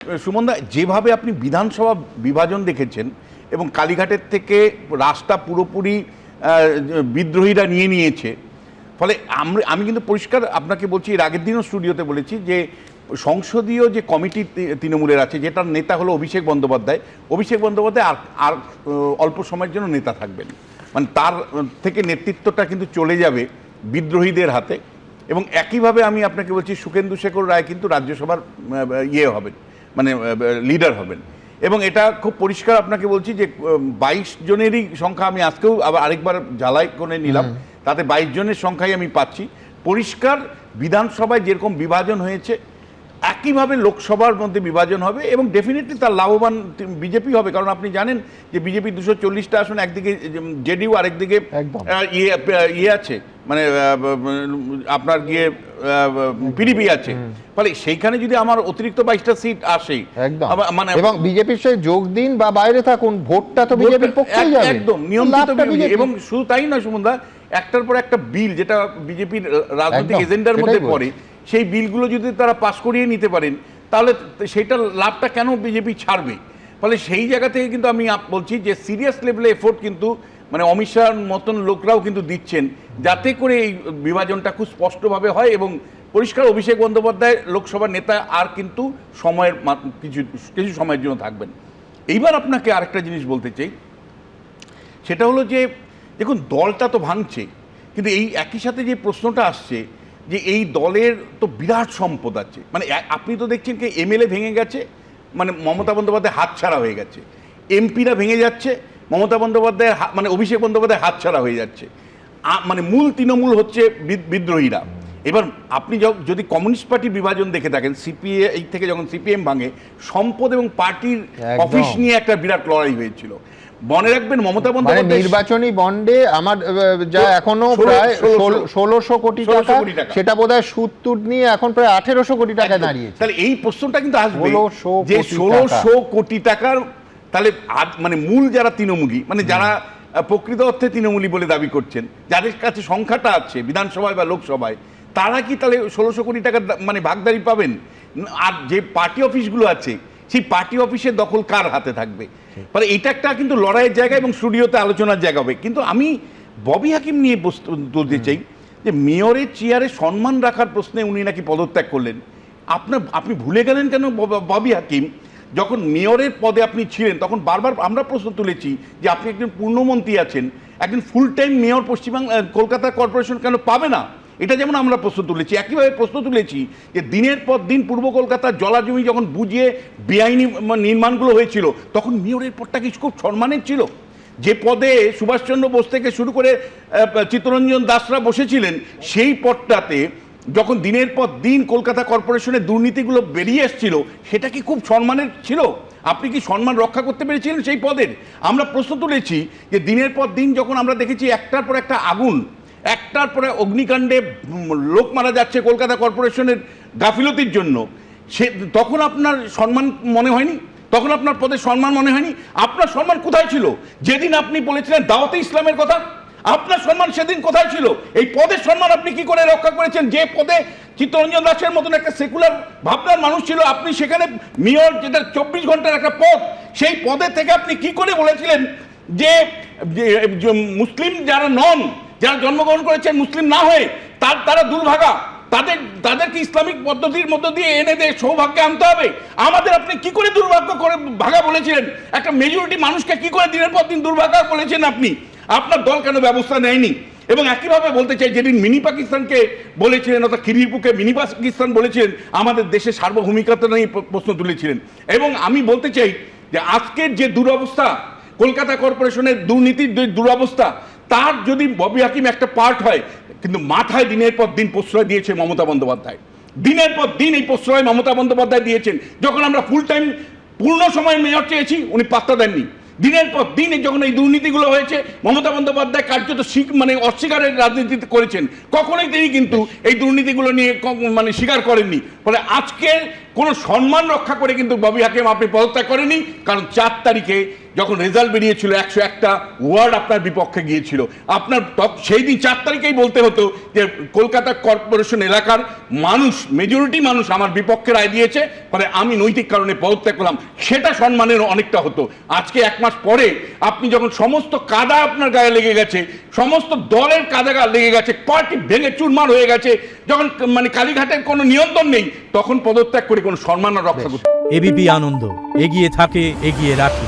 সুমনদা, যেভাবে আপনি বিধানসভা বিভাজন দেখেছেন এবং কালীঘাটের থেকে রাস্তা পুরোপুরি বিদ্রোহীরা নিয়ে নিয়েছে, ফলে আমি কিন্তু পরিষ্কার আপনাকে বলছি, এর আগের দিনও স্টুডিওতে বলেছি যে সংসদীয় যে কমিটি তৃণমূলের আছে, যেটার নেতা হলো অভিষেক বন্দ্যোপাধ্যায় আর অল্প সময়ের জন্য নেতা থাকবেন, মানে তার থেকে নেতৃত্বটা কিন্তু চলে যাবে বিদ্রোহীদের হাতে। এবং একইভাবে আমি আপনাকে বলছি, সুখেন্দু শেখর রায় কিন্তু রাজ্যসভার হবেন, মানে লিডার হবেন। এবং এটা খুব পরিষ্কার আপনাকে বলছি যে 22 জনেরই সংখ্যা, আমি আজকেও আবার আরেকবার ঝালাই করে নিলাম, তাতে 22 জনের সংখ্যাই আমি পাচ্ছি। পরিষ্কার বিধানসভায় যেরকম বিভাজন হয়েছে একইভাবে লোকসভার মধ্যে বিভাজন হবে এবং ডেফিনেটলি তার লাভবান বিজেপি হবে। কারণ আপনি জানেন যে বিজেপি 240টা আসন, একদিকে জেডিইউ, আরেকদিকে ইয়ে আছে, মানে আপনার গিয়ে পিডিপি আছে। ফলে সেইখানে যদি আমার অতিরিক্ত 22টা সিট আসে, মানে এবং বিজেপির সাথে যোগ দিন বা বাইরে থাকুন, ভোটটা তো বিজেপির পক্ষেই যাবে, একদম নিয়ন্ত্রিত। এবং শুধু তাই নয় সুমনদা, একটার পর একটা বিল যেটা বিজেপির রাজনৈতিক এজেন্ডার মধ্যে পড়ে, সেই বিলগুলো যদি তারা পাস করিয়ে নিতে পারেন, তাহলে সেইটার লাভটা কেন বিজেপি ছাড়বে? ফলে সেই জায়গা থেকে কিন্তু আমি বলছি যে সিরিয়াস লেভেলে এফোর্ট কিন্তু মানে অমিত শাহর মতন লোকরাও কিন্তু দিচ্ছেন, যাতে করে এই বিভাজনটা খুব স্পষ্টভাবে হয় এবং পরিষ্কার অভিষেক বন্দ্যোপাধ্যায় লোকসভার নেতা আর কিন্তু সময়ের কিছু সময়ের জন্য থাকবেন। এইবার আপনাকে আরেকটা জিনিস বলতে চাই, সেটা হলো যে দেখুন, দলটা তো ভাঙছে, কিন্তু এই একই সাথে যে প্রশ্নটা আসছে যে এই দলের তো বিরাট সম্পদ আছে, মানে আপনি তো দেখছেন কি এমএলএ ভেঙে গেছে, মানে মমতা বন্দ্যোপাধ্যায় হাতছাড়া হয়ে গেছে, এমপিরা ভেঙে যাচ্ছে, মমতা বন্দ্যোপাধ্যায়ের মানে অভিষেক বন্দ্যোপাধ্যায় হাতছাড়া হয়ে যাচ্ছে, মানে মূল তৃণমূল হচ্ছে বিদ্রোহীরা। এবার আপনি যদি কমিউনিস্ট পার্টির বিভাজন দেখে থাকেন, সিপিআই থেকে যখন সিপিএম ভাঙে, সম্পদ এবং পার্টির অফিস নিয়ে একটা বিরাট লড়াই হয়েছিল। মনে রাখবেন মমতা বন্দ্যোপাধ্যায় নির্বাচনী বন্ডে আমার যা এখনো প্রায় 1600 কোটি টাকা, সেটা বোধহয় সুদ টুদ নিয়ে এখন প্রায় 1800 কোটি টাকা দাঁড়িয়েছে। তাহলে এই প্রশ্নটা কিন্তু আসবে যে 1600 কোটি টাকার তাহলে মানে মূল যারা তৃণমূলী, মানে যারা প্রকৃত অর্থে তৃণমূলী বলে দাবি করছেন, যাদের কাছে সংখ্যাটা আছে বিধানসভায় বা লোকসভায়, তারা কি তাহলে 1600 কোটি টাকার মানে ভাগদারি পাবেন? আর যে পার্টি অফিসগুলো আছে, সেই পার্টি অফিসের দখল কার হাতে থাকবে? ফলে এটা একটা কিন্তু লড়াইয়ের জায়গা এবং স্টুডিওতে আলোচনার জায়গা হবে। কিন্তু আমি ববি হাকিম নিয়ে তুলতে চাই যে মেয়রের চেয়ারে সম্মান রাখার প্রশ্নে উনি নাকি পদত্যাগ করলেন। আপনি ভুলে গেলেন কেন ববি হাকিম? যখন মেয়রের পদে আপনি ছিলেন তখন বারবার আমরা প্রশ্ন তুলেছি যে আপনি একজন পূর্ণমন্ত্রী আছেন, একজন full time mayor Paschimbangla Kolkata corporation কেন পাবে না? এটা যেমন আমরা প্রশ্ন তুলেছি, একইভাবে প্রশ্ন তুলেছি যে দিনের পর দিন পূর্ব কলকাতার জলাজমি যখন বুঝিয়ে বেআইনি নির্মাণগুলো হয়েছিল, তখন মেয়রের পদটা কি খুব সম্মানের ছিল? যে পদে সুভাষচন্দ্র বোস থেকে শুরু করে চিত্তরঞ্জন দাসরা বসেছিলেন, সেই পদটাতে যখন দিনের পর দিন কলকাতা কর্পোরেশনের দুর্নীতিগুলো বেরিয়ে এসেছিল, সেটা কি খুব সম্মানের ছিল? আপনি কি সম্মান রক্ষা করতে পেরেছিলেন সেই পদের? আমরা প্রশ্ন তুলেছি যে দিনের পর দিন যখন আমরা দেখেছি একটার পর একটা আগুন, একটার পরে অগ্নিকাণ্ডে লোক মারা যাচ্ছে কলকাতা কর্পোরেশনের গাফিলতির জন্য, তখন আপনার সম্মান মনে হয়নি? তখন আপনার পদের সম্মান মনে হয়নি? আপনার সম্মান কোথায় ছিল যেদিন আপনি বলেছিলেন দাওয়াতে ইসলামের কথা? আপনার সম্মান সেদিন কোথায় ছিল? এই পদের সম্মান আপনি কি করে রক্ষা করেছেন? যে পদে চিত্তরঞ্জন দাসের মতন একটা সেকুলার ভাবনার মানুষ ছিল, আপনি সেখানে মেয়র, যেটা 24 ঘন্টার একটা পদ, সেই পদে থেকে আপনি কি করে বলেছিলেন যে মুসলিম যারা নন, যারা জন্মগ্রহণ করেছেন মুসলিম না হয়ে, তারা দুর্ভাগা, তাদেরকে ইসলামিক পদ্ধতির মধ্য দিয়ে এনে দিয়ে সৌভাগ্যে আনতে হবে? আমাদের আপনি কি করে দুর্ভাগ্য করে ভাগা বলেছিলেন? একটা মেজরিটি মানুষকে কি করে দিনের পর দিন দুর্ভাগা বলেছেন আপনি? আপনার দল কেন ব্যবস্থা নেয়নি? এবং একইভাবে বলতে চাই, যেদিন মিনি পাকিস্তানকে বলেছিলেন, অর্থাৎ খিরিরপুরকে মিনি পাকিস্তান বলেছিলেন, আমাদের দেশের সার্বভৌমিকতা নিয়ে প্রশ্ন তুলেছিলেন। এবং আমি বলতে চাই যে আজকের যে দুরবস্থা, কলকাতা কর্পোরেশনের দুর্নীতির দুরবস্থা, তার যদি ববি হাকিম একটা পার্ট হয়, কিন্তু মাথায় দিনের পর দিন প্রশ্রয় দিয়েছে মমতা বন্দ্যোপাধ্যায়। দিনের পর দিন এই প্রশ্রয় মমতা বন্দ্যোপাধ্যায় দিয়েছেন। যখন আমরা ফুল টাইম পূর্ণ সময়ের মেয়র চেয়েছি, উনি পাত্তা দেননি। দিনের পর দিন যখন এই দুর্নীতিগুলো হয়েছে, মমতা বন্দ্যোপাধ্যায় কার্যত মানে অস্বীকারের রাজনীতি করেছেন। কখনোই তিনি কিন্তু এই দুর্নীতিগুলো নিয়ে মানে স্বীকার করেননি। ফলে আজকে কোনো সম্মান রক্ষা করে কিন্তু ববি হাকিম আপনি পদত্যাগ করেননি, কারণ 4 তারিখে যখন রেজাল্ট বেরিয়েছিল 101টা ওয়ার্ড আপনার বিপক্ষে গিয়েছিল, আপনার সেই দিন 4 তারিখেই বলতে হতো যে কলকাতা কর্পোরেশন এলাকার মানুষ, মেজরিটি মানুষ আমার বিপক্ষে রায় দিয়েছে, ফলে আমি নৈতিক কারণে পদত্যাগ করলাম, সেটা সম্মানের অনেকটা হতো। আজকে 1 মাস পরে আপনি যখন সমস্ত কাদা আপনার গায়ে লেগে গেছে, সমস্ত দলের কাদা লেগে গেছে, পার্টি ভেঙে চুরমার হয়ে গেছে, যখন মানে কালীঘাটের কোনো নিয়ন্ত্রণ নেই, তখন পদত্যাগ করে কোনো সম্মান রক্ষা করতে। এবিপি আনন্দ, এগিয়ে থাকে, এগিয়ে রাখে।